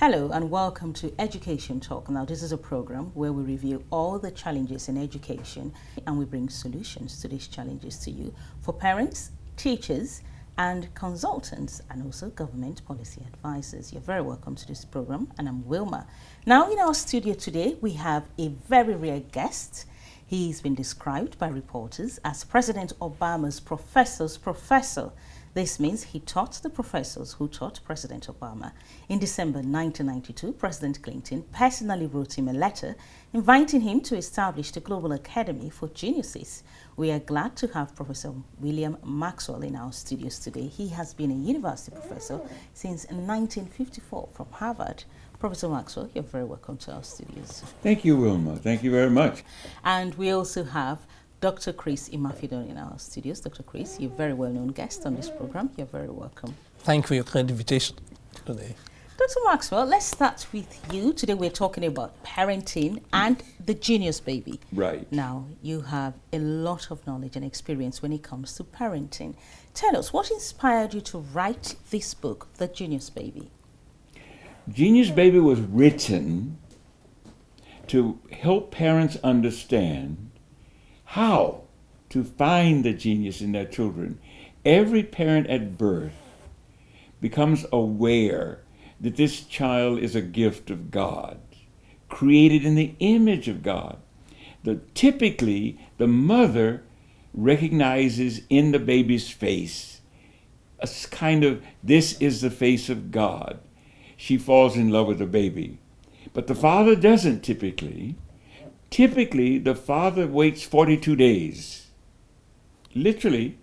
Hello and welcome to Education Talk. Now, this is a program where we review all the challenges in education and we bring solutions to these challenges to you for parents, teachers, and consultants, and also government policy advisors. You're very welcome to this program, and I'm Wilma. Now, in our studio today, we have a very rare guest. He's been described by reporters as President Obama's professor's professor. This means he taught the professors who taught President Obama. In December 1992, President Clinton personally wrote him a letter inviting him to establish the Global Academy for Geniuses. We are glad to have Professor William Maxwell in our studios today. He has been a university professor since 1954 from Harvard. Professor Maxwell, you're very welcome to our studios. Thank you, Wilma. Thank you very much. And we also have Dr. Chris Imafidon in our studios. Dr. Chris, you're a very well-known guest on this program. You're very welcome. Thank you for your kind invitation today. Dr. Maxwell, let's start with you. Today we're talking about parenting and the genius baby. Right. Now, you have a lot of knowledge and experience when it comes to parenting. Tell us, what inspired you to write this book, The Genius Baby? Genius Baby was written to help parents understand how to find the genius in their children. Every parent at birth becomes aware that this child is a gift of God, created in the image of God. Typically, the mother recognizes in the baby's face a kind of, this is the face of God. She falls in love with the baby. But the father doesn't typically. Typically, the father waits 42 days. Literally,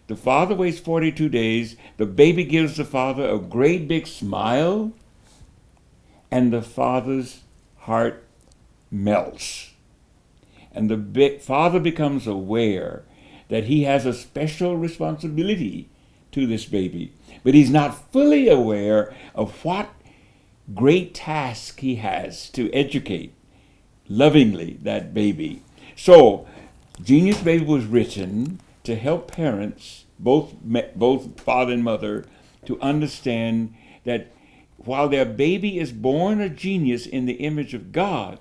the father waits 42 days. The baby gives the father a great big smile, and the father's heart melts. And the father becomes aware that he has a special responsibility to this baby, but he's not fully aware of what great task he has to educate lovingly that baby. So, Genius Baby was written to help parents, both father and mother, to understand that while their baby is born a genius in the image of God,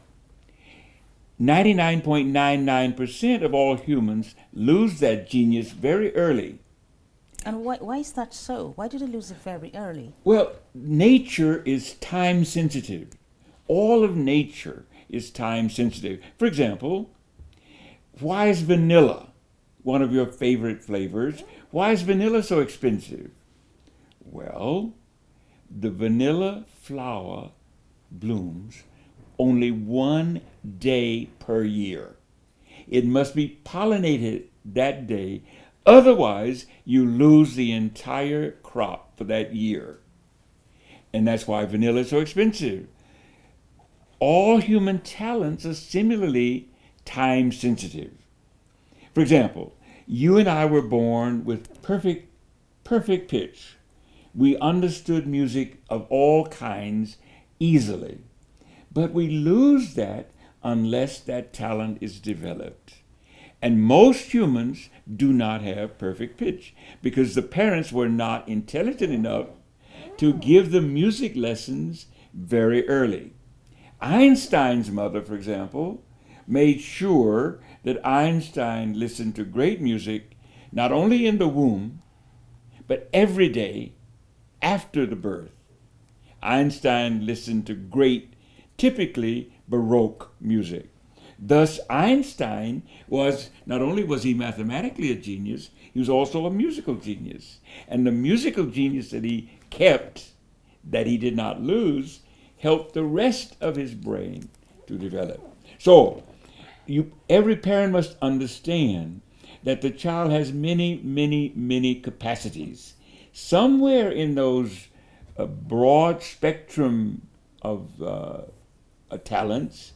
99.99% of all humans lose that genius very early. And why is that so? Why did they lose it very early? Well, nature is time sensitive. All of nature is time sensitive. For example, why is vanilla one of your favorite flavors? Why is vanilla so expensive? Well, the vanilla flower blooms only 1 day per year. It must be pollinated that day. Otherwise, you lose the entire crop for that year. And that's why vanilla is so expensive. All human talents are similarly time sensitive. For example, you and I were born with perfect pitch. We understood music of all kinds easily. But we lose that unless that talent is developed. And most humans do not have perfect pitch because the parents were not intelligent enough to give them music lessons very early. Einstein's mother, for example, made sure that Einstein listened to great music not only in the womb, but every day after the birth. Einstein listened to great, typically Baroque music. Thus, Einstein was, not only was he mathematically a genius, he was also a musical genius. And the musical genius that he kept, that he did not lose, helped the rest of his brain to develop. So, every parent must understand that the child has many, many, many capacities. Somewhere in those broad spectrum of talents,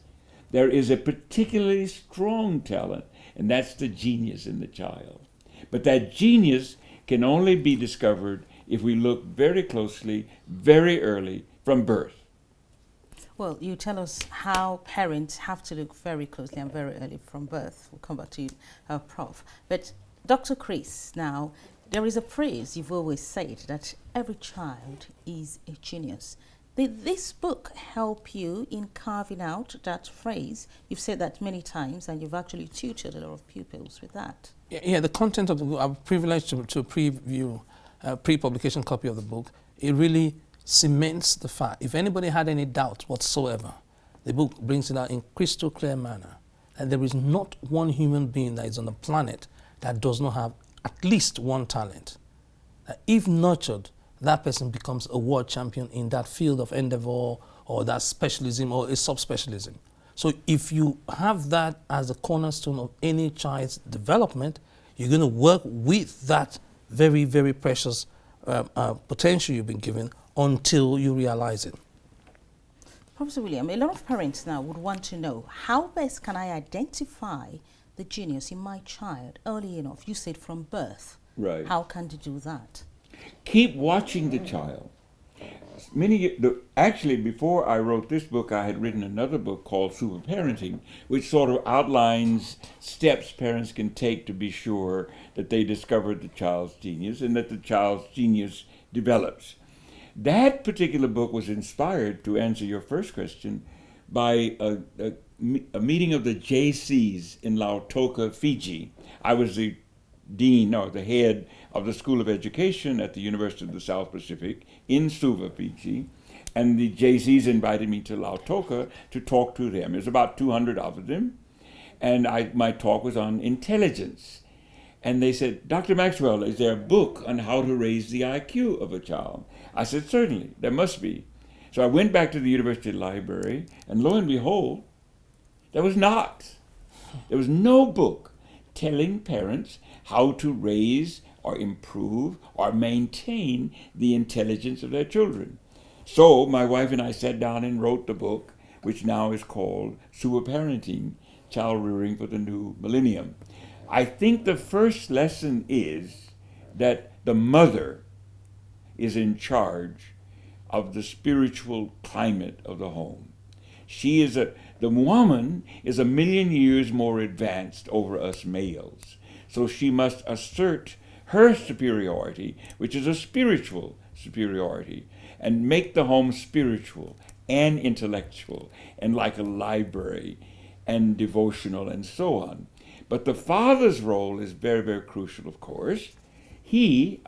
there is a particularly strong talent, and that's the genius in the child. But that genius can only be discovered if we look very closely, very early, from birth. Well, you tell us how parents have to look very closely and very early from birth. We'll come back to you, Prof. But Dr. Chris, now, there is a phrase you've always said that every child is a genius. Did this book help you in carving out that phrase? You've said that many times, and you've actually tutored a lot of pupils with that. Yeah, the content of the book, I'm privileged to preview a pre-publication copy of the book. It really cements the fact. If anybody had any doubt whatsoever, the book brings it out in crystal clear manner. And there is not one human being that is on the planet that does not have at least one talent. If nurtured, that person becomes a world champion in that field of endeavor or that specialism or a subspecialism. So if you have that as a cornerstone of any child's development, you're going to work with that very, very precious potential you've been given until you realize it. Professor William, a lot of parents now would want to know, how best can I identify the genius in my child early enough? You said from birth. Right. How can they do that? Keep watching the child. Actually, before I wrote this book, I had written another book called Super Parenting, which sort of outlines steps parents can take to be sure that they discover the child's genius and that the child's genius develops. That particular book was inspired, to answer your first question, by a meeting of the JCs in Lautoka, Fiji. I was the dean, or the head of the School of Education at the University of the South Pacific in Suva, Fiji, and the JCs invited me to Lautoka to talk to them. There's about 200 of them, and my talk was on intelligence. And they said, Dr. Maxwell, is there a book on how to raise the IQ of a child? I said, certainly, there must be. So I went back to the university library, and lo and behold, there was not. There was no book telling parents how to raise or improve or maintain the intelligence of their children. So my wife and I sat down and wrote the book, which now is called Super Parenting, Child Rearing for the New Millennium. I think the first lesson is that the mother is in charge of the spiritual climate of the home. The woman is 1,000,000 years more advanced over us males. So she must assert her superiority, which is a spiritual superiority, and make the home spiritual and intellectual and like a library and devotional and so on. But the father's role is very, very crucial, of course. He,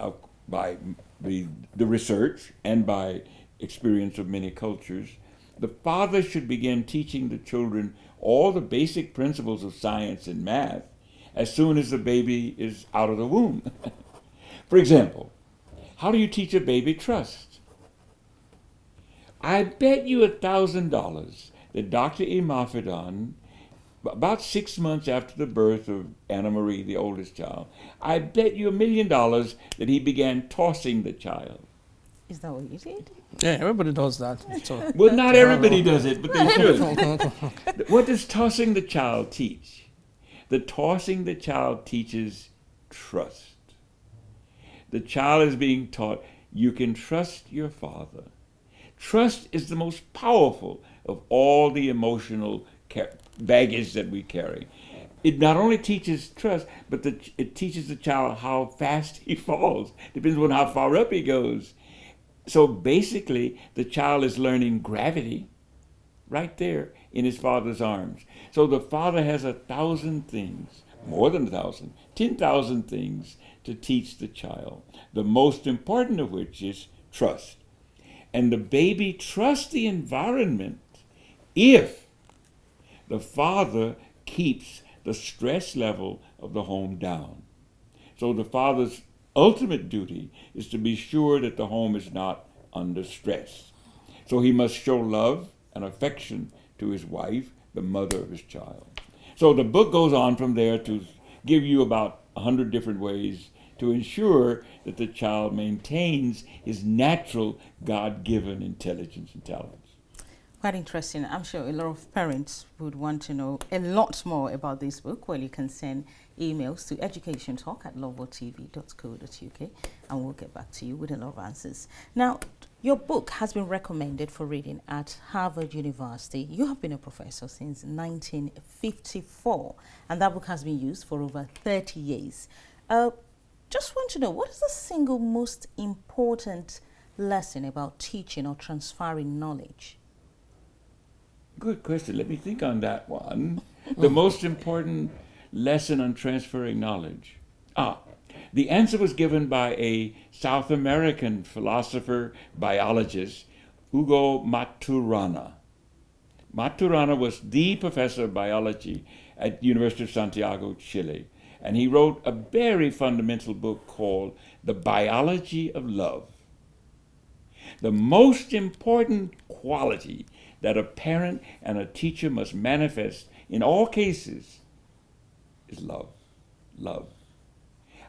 by the research and by experience of many cultures, the father should begin teaching the children all the basic principles of science and math as soon as the baby is out of the womb. For example, how do you teach a baby trust? I bet you $1,000 that Dr. Imafidon, about 6 months after the birth of Anna Marie, the oldest child, I bet you $1 million that he began tossing the child. Is that what you did? Yeah, everybody does that. So. Well, not everybody does it, but they should. What does tossing the child teach? The tossing the child teaches trust. The child is being taught, you can trust your father. Trust is the most powerful of all the emotional baggage that we carry. It not only teaches trust, but it teaches the child how fast he falls. Depends on how far up he goes. So basically, the child is learning gravity right there in his father's arms. So the father has 1,000 things, more than 1,000, 10,000 things to teach the child, the most important of which is trust. And the baby trusts the environment if the father keeps the stress level of the home down. So the father's ultimate duty is to be sure that the home is not under stress. So he must show love and affection to his wife, the mother of his child. So the book goes on from there to give you about 100 different ways to ensure that the child maintains his natural God-given intelligence and talents. Quite interesting. I'm sure a lot of parents would want to know a lot more about this book. Well, you can send emails to educationtalk@lovotv.co.uk and we'll get back to you with a lot of answers. Now, your book has been recommended for reading at Harvard University. You have been a professor since 1954 and that book has been used for over 30 years. Just want to know, what is the single most important lesson about teaching or transferring knowledge? Good question. Let me think on that one. The most important lesson on transferring knowledge. The answer was given by a South American philosopher, biologist, Hugo Maturana. Maturana was the professor of biology at the University of Santiago, Chile. And he wrote a very fundamental book called The Biology of Love. The most important quality that a parent and a teacher must manifest in all cases is love. Love.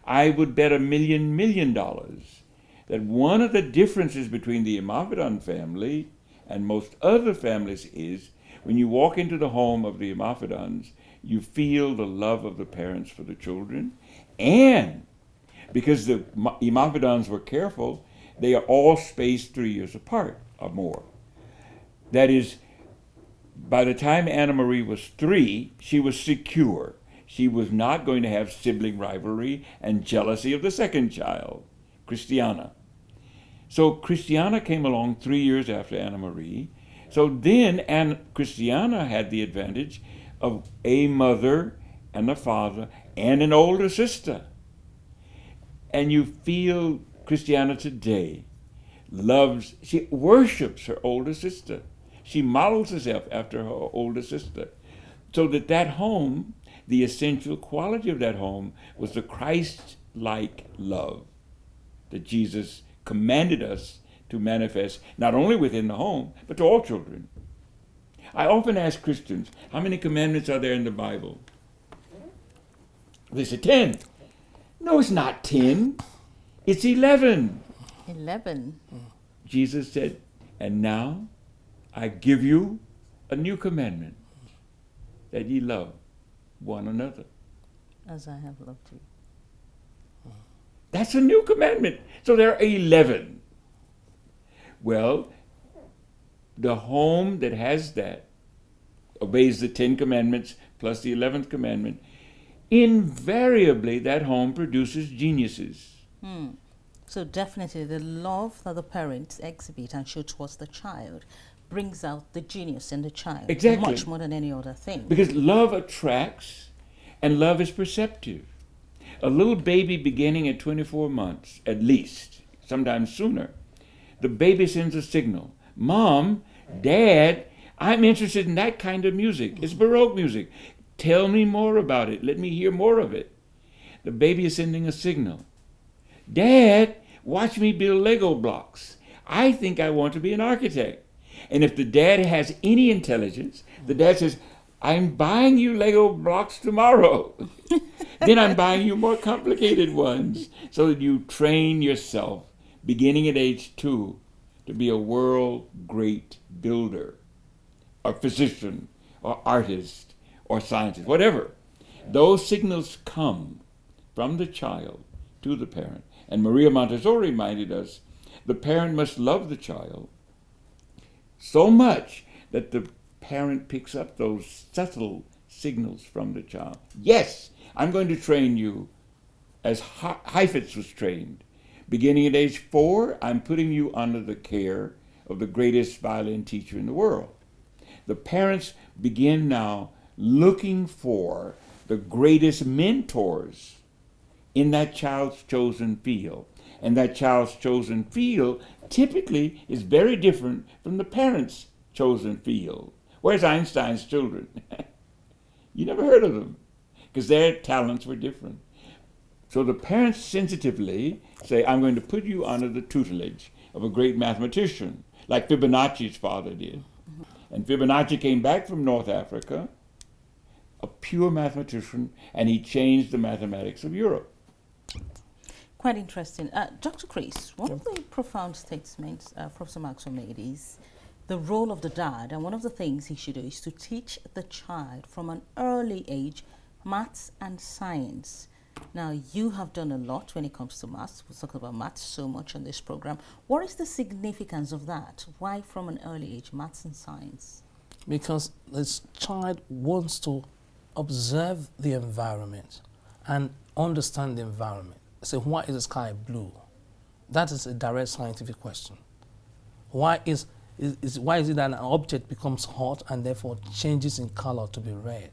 I would bet $1 million that one of the differences between the Imafidon family and most other families is when you walk into the home of the Imafidons, you feel the love of the parents for the children. And because the Imafidons were careful, they are all spaced 3 years apart or more. That is, by the time Anna Marie was 3, she was secure. She was not going to have sibling rivalry and jealousy of the second child, Christiana. So Christiana came along 3 years after Anna Marie. So then Christiana had the advantage of a mother and a father and an older sister. And you feel Christiana today she worships her older sister. She models herself after her older sister. So that home, the essential quality of that home was the Christ-like love that Jesus commanded us to manifest, not only within the home, but to all children. I often ask Christians, how many commandments are there in the Bible? They say 10. No, it's not 10. It's 11. 11. Jesus said, and now I give you a new commandment, that ye love one another. As I have loved you. That's a new commandment. So there are 11. Well, the home that has that, obeys the 10 commandments plus the 11th commandment, invariably that home produces geniuses. So definitely the love that the parents exhibit and show towards the child brings out the genius in the child. Exactly. Much more than any other thing. Because love attracts and love is perceptive. A little baby beginning at 24 months, at least, sometimes sooner, the baby sends a signal. Mom, Dad, I'm interested in that kind of music. It's Baroque music. Tell me more about it. Let me hear more of it. The baby is sending a signal. Dad, watch me build Lego blocks. I think I want to be an architect. And if the dad has any intelligence, the dad says, I'm buying you Lego blocks tomorrow. Then I'm buying you more complicated ones, so that you train yourself, beginning at age 2, to be a world great builder, or physician, or artist, or scientist, whatever. Those signals come from the child to the parent. And Maria Montessori reminded us, the parent must love the child so much that the parent picks up those subtle signals from the child. Yes, I'm going to train you as Heifetz was trained. Beginning at age 4, I'm putting you under the care of the greatest violin teacher in the world. The parents begin now looking for the greatest mentors in that child's chosen field. And that child's chosen field typically is very different from the parents' chosen field. Where's Einstein's children? You never heard of them, because their talents were different. So the parents sensitively say, I'm going to put you under the tutelage of a great mathematician, like Fibonacci's father did. And Fibonacci came back from North Africa, a pure mathematician, and he changed the mathematics of Europe. Quite interesting. Dr. Chris, one of the profound statements Professor Maxwell made is the role of the dad, and one of the things he should do is to teach the child from an early age maths and science. Now, you have done a lot when it comes to maths. We talk about maths so much on this program. What is the significance of that? Why from an early age, maths and science? Because this child wants to observe the environment and understand the environment. So why is the sky blue? That is a direct scientific question. Why is it that an object becomes hot and therefore changes in color to be red?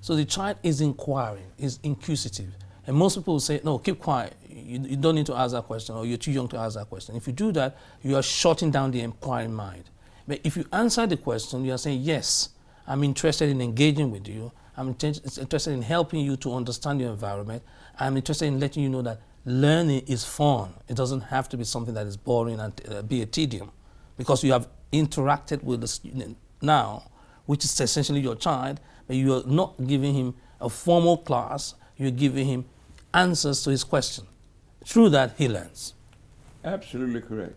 So the child is inquiring, is inquisitive. And most people will say, no, keep quiet. You don't need to ask that question, or you're too young to ask that question. If you do that, you are shutting down the inquiring mind. But if you answer the question, you are saying, yes, I'm interested in engaging with you. I'm interested in helping you to understand your environment. I'm interested in letting you know that learning is fun. It doesn't have to be something that is boring and be a tedium, because you have interacted with the student now, which is essentially your child, but you are not giving him a formal class. You're giving him answers to his question. Through that, he learns. Absolutely correct.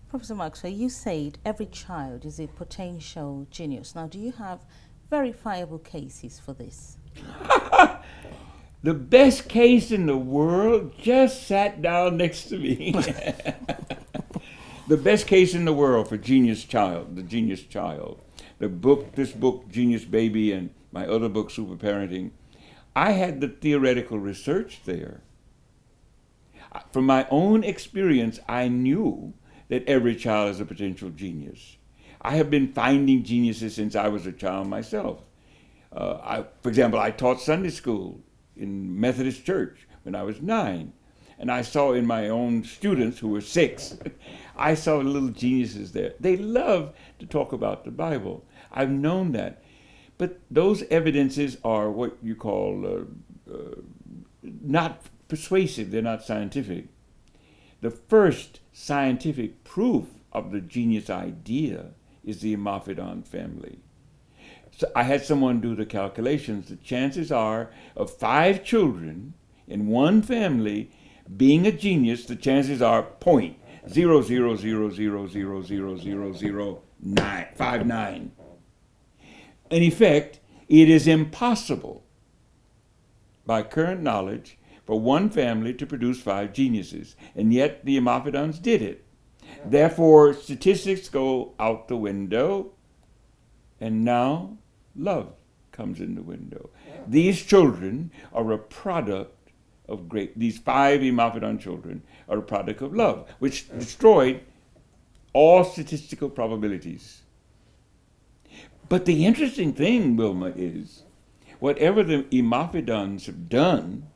Professor Maxwell, you said every child is a potential genius. Now, do you have verifiable cases for this? The best case in the world just sat down next to me. The best case in the world for genius child, the genius child. This book, Genius Baby, and my other book, Super Parenting, I had the theoretical research there. From my own experience, I knew that every child is a potential genius. I have been finding geniuses since I was a child myself. For example, I taught Sunday school in Methodist Church when I was 9. And I saw in my own students who were 6, I saw little geniuses there. They love to talk about the Bible. I've known that. But those evidences are what you call not persuasive. They're not scientific. The first scientific proof of the genius idea is the Imafidon family. So I had someone do the calculations. The chances are of 5 children in one family being a genius, the chances are 0.0000000059. In effect, it is impossible by current knowledge for one family to produce 5 geniuses, and yet the Imafidons did it. Therefore, statistics go out the window, and now love comes in the window. These children are a product of these 5 Imafidon children are a product of love, which destroyed all statistical probabilities. But the interesting thing, Wilma, is whatever the Imafidons have done,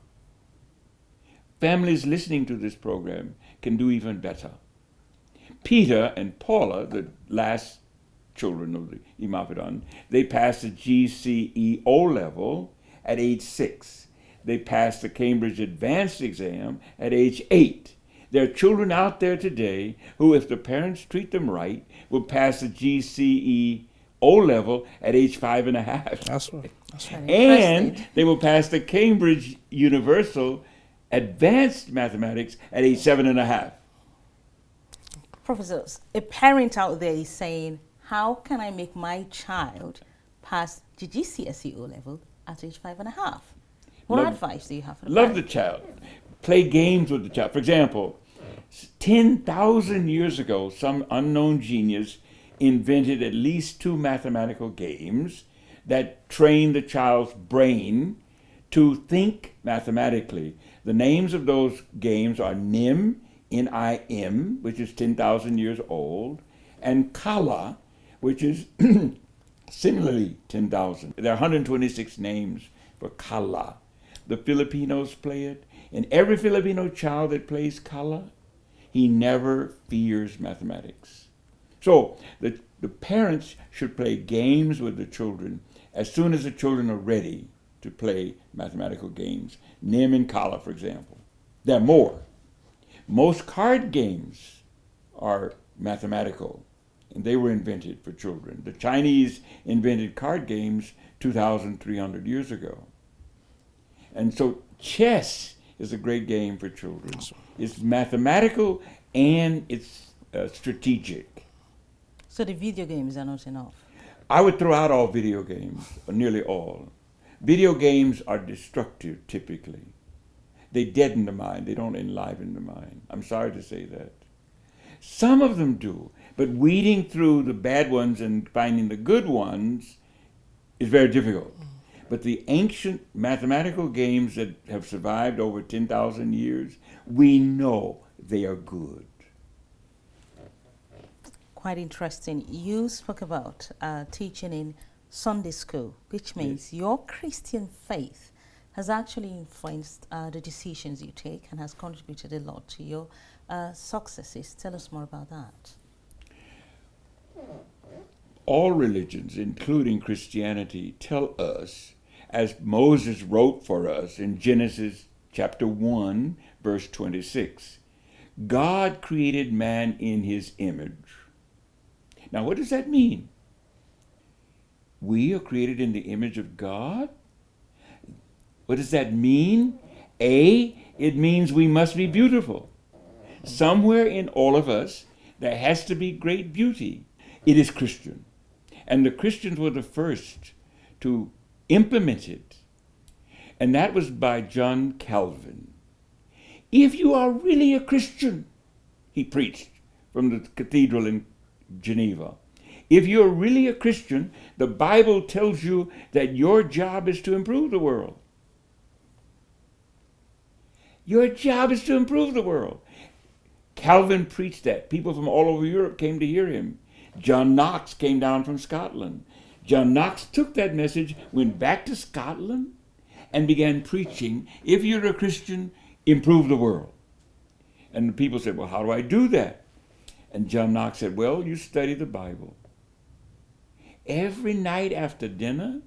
families listening to this program can do even better. Peter and Paula, the last children of the Imafidon, they passed the GCE O-level at age 6. They passed the Cambridge Advanced exam at age 8. There are children out there today who, if the parents treat them right, will pass the GCE O-level at age 5.5. That's right. That's right. And they will pass the Cambridge Universal Advanced Mathematics at age 7.5. Professors, a parent out there is saying, how can I make my child pass the GCSE O-level at age 5.5? What advice do you have for the parent? Love the child. Play games with the child. For example, 10,000 years ago, some unknown genius invented at least 2 mathematical games that train the child's brain to think mathematically. The names of those games are NIM, N-I-M, which is 10,000 years old, and Kala, which is similarly 10,000. There are 126 names for Kala. The Filipinos play it, and every Filipino child that plays Kala, he never fears mathematics. So the parents should play games with the children as soon as the children are ready to play mathematical games. Nim and Kala, for example. There are more. Most card games are mathematical, and they were invented for children. The Chinese invented card games 2,300 years ago. And so chess is a great game for children. It's mathematical and it's strategic. So the video games are not enough? I would throw out all video games, or nearly all. Video games are destructive, typically. They deaden the mind. They don't enliven the mind. I'm sorry to say that. Some of them do, but weeding through the bad ones and finding the good ones is very difficult. But the ancient mathematical games that have survived over 10,000 years, we know they are good. Quite interesting. You spoke about teaching in Sunday school, which means your Christian faith has actually influenced the decisions you take and has contributed a lot to your successes. Tell us more about that. All religions, including Christianity, tell us, as Moses wrote for us in Genesis chapter 1, verse 26, God created man in his image. Now, what does that mean? We are created in the image of God? What does that mean? It means we must be beautiful. Somewhere in all of us, there has to be great beauty. It is Christian. And the Christians were the first to implement it. And that was by John Calvin. If you are really a Christian, he preached from the cathedral in Geneva. If you're really a Christian, the Bible tells you that your job is to improve the world. Your job is to improve the world. Calvin preached that. People from all over Europe came to hear him. John Knox came down from Scotland. John Knox took that message, went back to Scotland, and began preaching, if you're a Christian, improve the world. And the people said, well, how do I do that? And John Knox said, well, you study the Bible. Every night after dinner,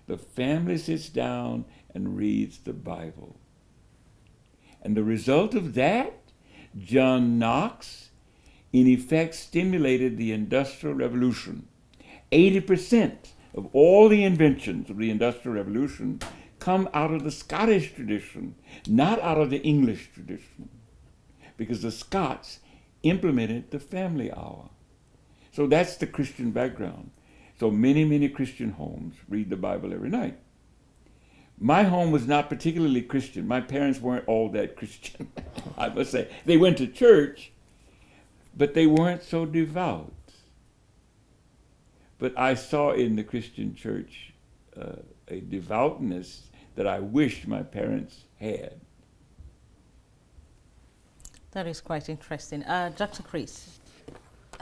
the family sits down and reads the Bible. And the result of that, John Knox, in effect, stimulated the Industrial Revolution. 80% of all the inventions of the Industrial Revolution come out of the Scottish tradition, not out of the English tradition, because the Scots implemented the family hour. So that's the Christian background. So many Christian homes read the Bible every night. My home was not particularly Christian. My parents weren't all that Christian, I must say. They went to church, but they weren't so devout. But I saw in the Christian church a devoutness that I wished my parents had. That is quite interesting. Dr. Chris,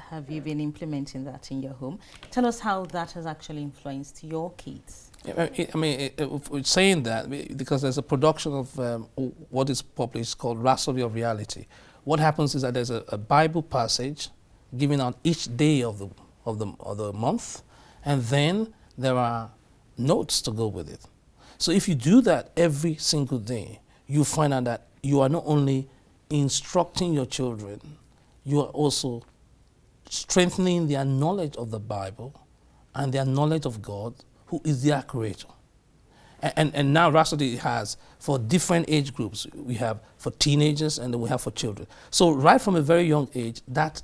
have you been implementing that in your home? Tell us how that has actually influenced your kids. We're saying that because there's a production of what is published called Rhapsody of Reality. What happens is that there's a Bible passage given out each day of the month, and then there are notes to go with it. So if you do that every single day, you find out that you are not only instructing your children, you are also strengthening their knowledge of the Bible and their knowledge of God, who is their creator. And now Rhapsody has, for different age groups, we have for teenagers and then we have for children. So right from a very young age, that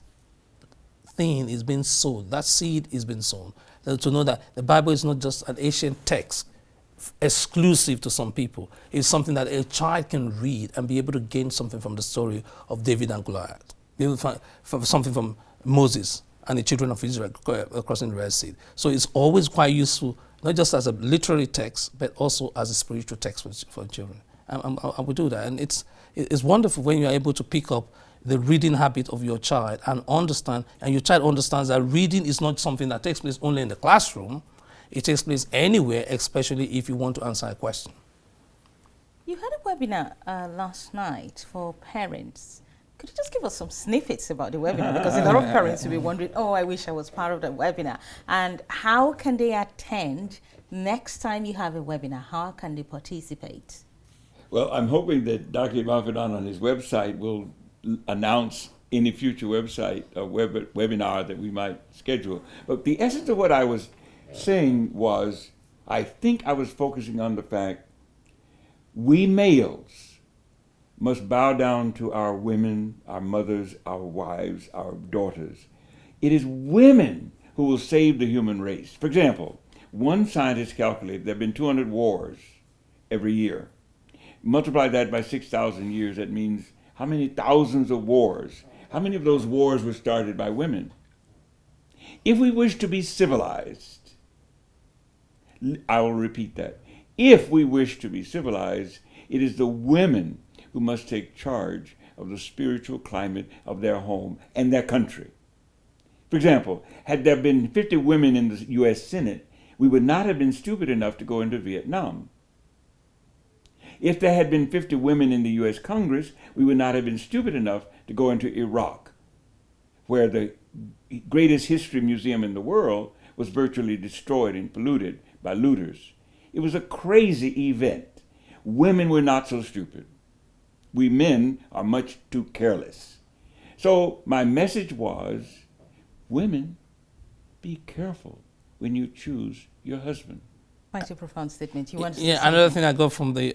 thing is being sown, that seed is being sown. To know that the Bible is not just an ancient text exclusive to some people. It's something that a child can read and be able to gain something from the story of David and Goliath. Be able to find something from Moses and the children of Israel crossing the Red Sea. So it's always quite useful, not just as a literary text, but also as a spiritual text for children. And we do that. And it's wonderful when you're able to pick up the reading habit of your child and understand, and your child understands that reading is not something that takes place only in the classroom. It takes place anywhere, especially if you want to answer a question. You had a webinar last night for parents. Could you just give us some snippets about the webinar? Because a lot of parents will be wondering, oh, I wish I was part of the webinar. And how can they attend next time you have a webinar? How can they participate? Well, I'm hoping that Dr. Mafidan on his website will announce any future website or webinar that we might schedule. But the essence of what I was saying was, I think I was focusing on the fact we males must bow down to our women, our mothers, our wives, our daughters. It is women who will save the human race. For example, one scientist calculated there have been 200 wars every year. Multiply that by 6,000 years, that means how many thousands of wars? How many of those wars were started by women? If we wish to be civilized, I will repeat that. If we wish to be civilized, it is the women who must take charge of the spiritual climate of their home and their country. For example, had there been 50 women in the U.S. Senate, we would not have been stupid enough to go into Vietnam. If there had been 50 women in the U.S. Congress, we would not have been stupid enough to go into Iraq, where the greatest history museum in the world was virtually destroyed and polluted by looters. It was a crazy event. Women were not so stupid. We men are much too careless. So my message was, women, be careful when you choose your husband. Quite a profound statement. You want to Yeah, another thing I got from the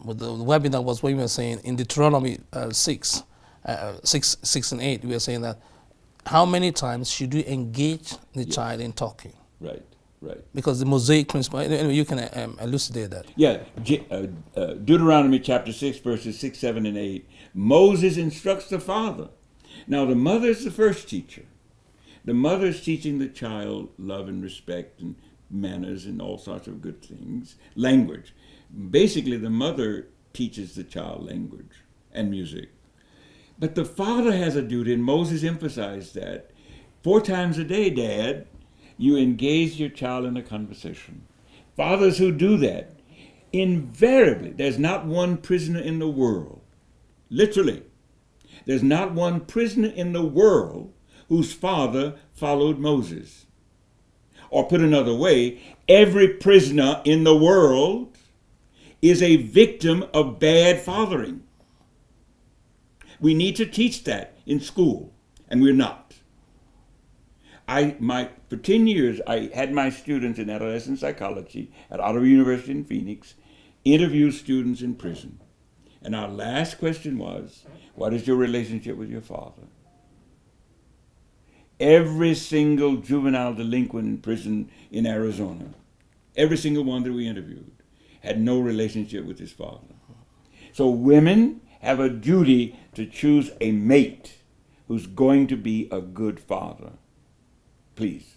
with the webinar was what you were saying in Deuteronomy 6 and 8. We were saying that how many times should you engage the child in talking? Right. Because the Mosaic Principle, anyway, you can elucidate that. Yeah, Deuteronomy chapter 6, verses 6, 7, and 8. Moses instructs the father. Now, the mother is the first teacher. The mother is teaching the child love and respect and manners and all sorts of good things. Language. Basically, the mother teaches the child language and music. But the father has a duty, and Moses emphasized that. 4 times a day, Dad, you engage your child in a conversation. Fathers who do that, invariably, there's not one prisoner in the world, literally, there's not one prisoner in the world whose father followed Moses. Or put another way, every prisoner in the world is a victim of bad fathering. We need to teach that in school, and we're not. For 10 years, I had my students in adolescent psychology at Ottawa University in Phoenix interview students in prison. And our last question was, what is your relationship with your father? Every single juvenile delinquent in prison in Arizona, every single one that we interviewed, had no relationship with his father. So women have a duty to choose a mate who's going to be a good father. Please.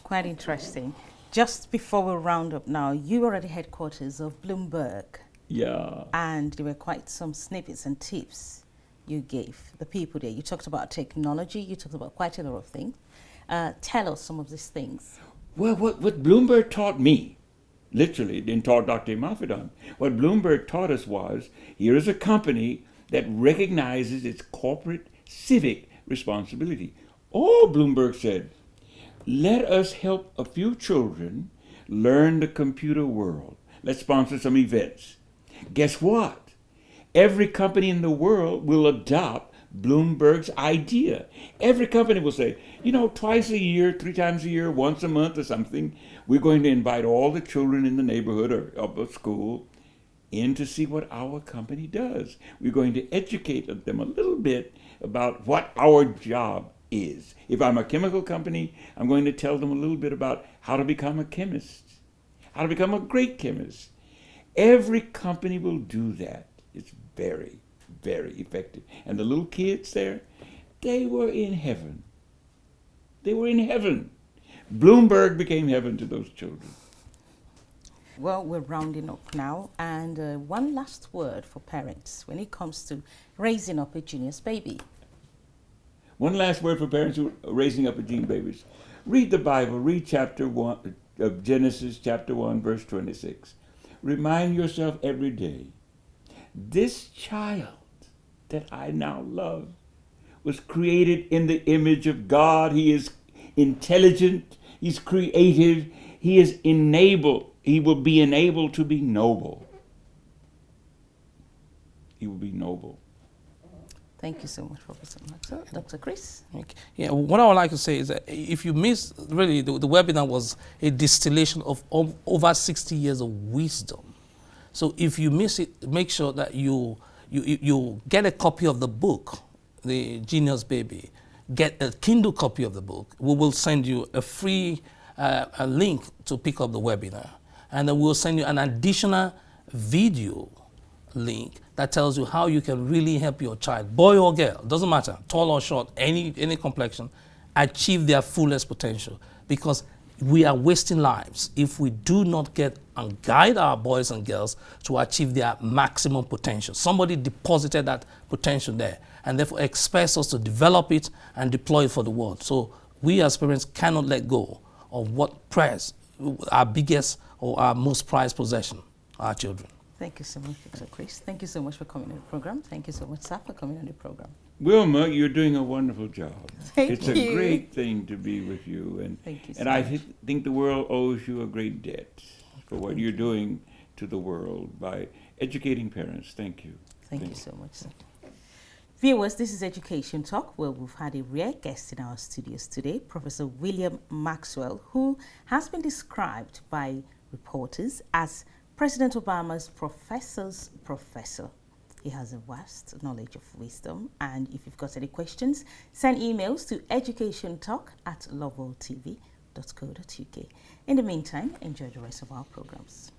Quite interesting. Just before we round up now, you are at the headquarters of Bloomberg. Yeah. And there were quite some snippets and tips you gave the people there. You talked about technology. You talked about quite a lot of things. Tell us some of these things. Well, what Bloomberg taught me, literally, didn't taught Dr. Mafidon. What Bloomberg taught us was, here is a company that recognizes its corporate civic responsibility. Oh, Bloomberg said, let us help a few children learn the computer world. Let's sponsor some events. Guess what? Every company in the world will adopt Bloomberg's idea. Every company will say, twice a year, 3 times a year, once a month or something, we're going to invite all the children in the neighborhood or of a school in to see what our company does. We're going to educate them a little bit about what our job is. If I'm a chemical company, I'm going to tell them a little bit about how to become a chemist, how to become a great chemist. Every company will do that. It's very, very effective. And the little kids there, they were in heaven. They were in heaven. Bloomberg became heaven to those children. Well, we're rounding up now. And one last word for parents when it comes to raising up a genius baby. One last word for parents who are raising up a genius babies. Read the Bible. Read chapter 1 of Genesis, chapter 1, verse 26. Remind yourself every day, this child that I now love was created in the image of God. He is intelligent. He's creative. He is enabled. He will be enabled to be noble. He will be noble. Thank you so much, Professor Maxwell. Dr. Chris? Okay. Yeah, what I would like to say is that if you miss, really, the webinar was a distillation of over 60 years of wisdom. So if you miss it, make sure that you get a copy of the book, The Genius Baby. Get a Kindle copy of the book. We will send you a free a link to pick up the webinar. And then we'll send you an additional video link that tells you how you can really help your child, boy or girl, doesn't matter, tall or short, any complexion, achieve their fullest potential. Because we are wasting lives if we do not get and guide our boys and girls to achieve their maximum potential. Somebody deposited that potential there and therefore expects us to develop it and deploy it for the world. So we as parents cannot let go of what our biggest or our most prized possession, our children. Thank you so much, Dr. Chris. Thank you so much for coming on the program. Thank you so much, sir, for coming on the program. Wilma, you're doing a wonderful job. Thank you. It's a great thing to be with you. And, Thank you so and I much. think the world owes you a great debt for what you're doing to the world by educating parents. Thank you. Thank you so much, sir. Viewers, this is Education Talk, where we've had a rare guest in our studios today, Professor William Maxwell, who has been described by reporters as President Obama's professor's professor. He has a vast knowledge of wisdom, and if you've got any questions, send emails to educationtalk@loveworldtv.co.uk. In the meantime, enjoy the rest of our programs.